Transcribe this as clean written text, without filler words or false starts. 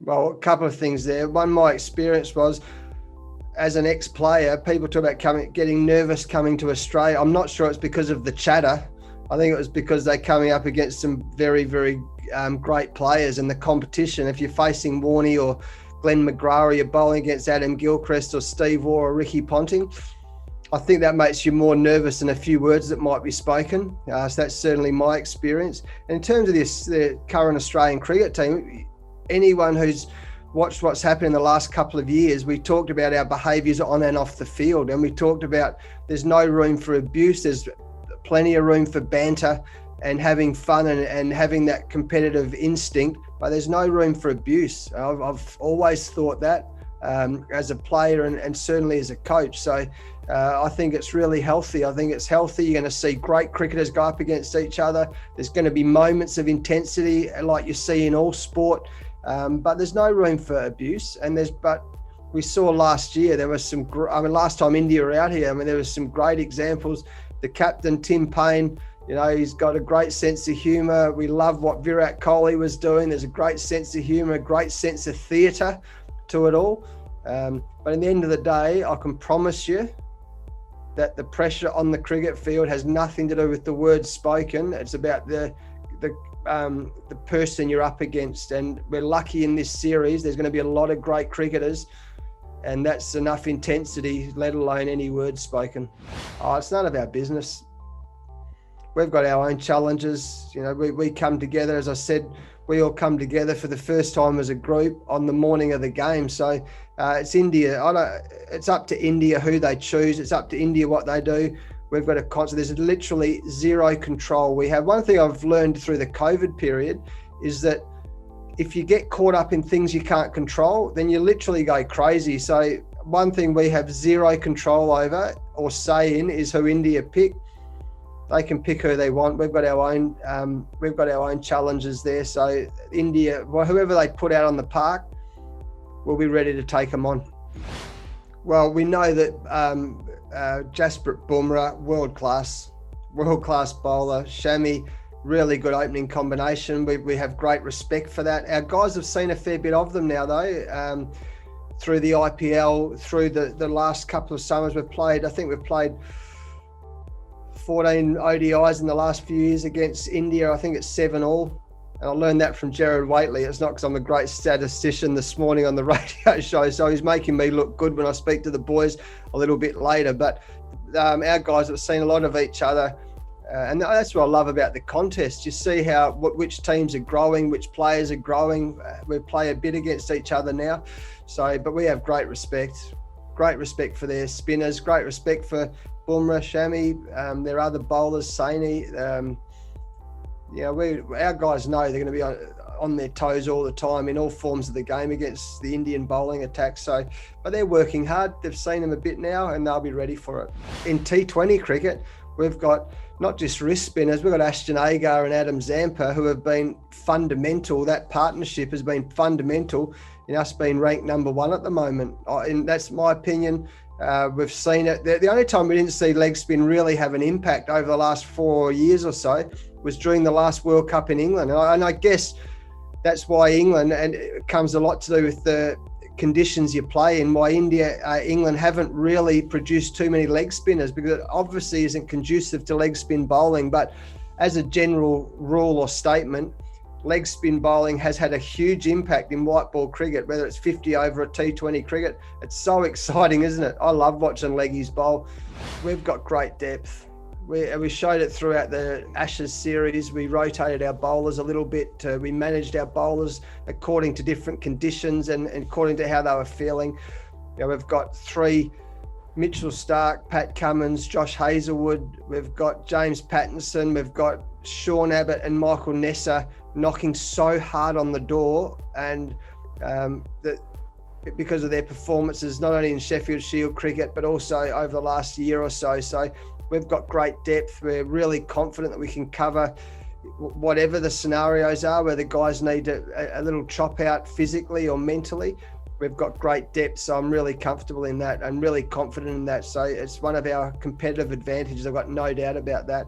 Well, a couple of things there. One, my experience was, as an ex-player, people talk about getting nervous coming to Australia. I'm not sure it's because of the chatter. I think it was because they're coming up against some very, very great players, and the competition. If you're facing Warney or Glenn McGrath, or you're bowling against Adam Gilchrist or Steve Waugh or Ricky Ponting, I think that makes you more nervous than a few words that might be spoken. So that's certainly my experience. And in terms of the current Australian cricket team, anyone who's watched what's happened in the last couple of years, we talked about our behaviours on and off the field, and we talked about there's no room for abuse. There's plenty of room for banter and having fun and having that competitive instinct, but there's no room for abuse. I've always thought that as a player and certainly as a coach. So I think it's really healthy. I think it's healthy. You're going to see great cricketers go up against each other. There's going to be moments of intensity like you see in all sport. But there's no room for abuse. But we saw last year, there was last time India were out here, there was some great examples. The captain, Tim Payne, he's got a great sense of humour. We love what Virat Kohli was doing. There's a great sense of humour, a great sense of theatre to it all. But in the end of the day, I can promise you that the pressure on the cricket field has nothing to do with the words spoken. It's about the person you're up against, and we're lucky in this series. There's going to be a lot of great cricketers, and that's enough intensity, let alone any words spoken. It's none of our business. We've got our own challenges. We come together, as I said, we all come together for the first time as a group on the morning of the game. So it's India. It's up to India who they choose. It's up to India what they do. We've got there's literally zero control. We have one thing I've learned through the COVID period is that if you get caught up in things you can't control, then you literally go crazy. So one thing we have zero control over or say in is who India pick. They can pick who they want. We've got our own challenges there. So India, whoever they put out on the park, we'll be ready to take them on. Well, we know that Jasprit Bumrah, world class bowler. Shami, really good opening combination. We have great respect for that. Our guys have seen a fair bit of them now, though, through the IPL, through the last couple of summers we've played. I think we've played 14 ODIs in the last few years against India. I think it's 7 all. And I learned that from Jared Waitley. It's not because I'm a great statistician this morning on the radio show, so he's making me look good when I speak to the boys a little bit later. But our guys have seen a lot of each other, and that's what I love about the contest. You see which teams are growing, which players are growing. We play a bit against each other now, but we have great respect for their spinners, great respect for Bumrah, Shami, their other bowlers, Saini. Our guys know they're going to be on their toes all the time in all forms of the game against the Indian bowling attack. But they're working hard. They've seen them a bit now, and they'll be ready for it. In T20 cricket, we've got not just wrist spinners, we've got Ashton Agar and Adam Zampa, who have been fundamental. That partnership has been fundamental in us being ranked number 1 at the moment. And that's my opinion. We've seen it. The only time we didn't see leg spin really have an impact over the last 4 years or so was during the last World Cup in England. And I guess that's why England, and it comes a lot to do with the conditions you play in, why England haven't really produced too many leg spinners, because it obviously isn't conducive to leg spin bowling. But as a general rule or statement, leg spin bowling has had a huge impact in white ball cricket, whether it's 50 over a T20 cricket. It's so exciting, isn't it? I love watching leggies bowl. We've got great depth. We showed it throughout the Ashes series. We rotated our bowlers a little bit. We managed our bowlers according to different conditions and according to how they were feeling. We've got 3 Mitchell Starc, Pat Cummins, Josh Hazlewood. We've got James Pattinson. We've got Sean Abbott and Michael Nessa knocking so hard on the door, and because of their performances, not only in Sheffield Shield cricket, but also over the last year or so. So we've got great depth. We're really confident that we can cover whatever the scenarios are where the guys need a little chop out physically or mentally. We've got great depth, so I'm really comfortable in that and really confident in that. So it's one of our competitive advantages. I've got no doubt about that.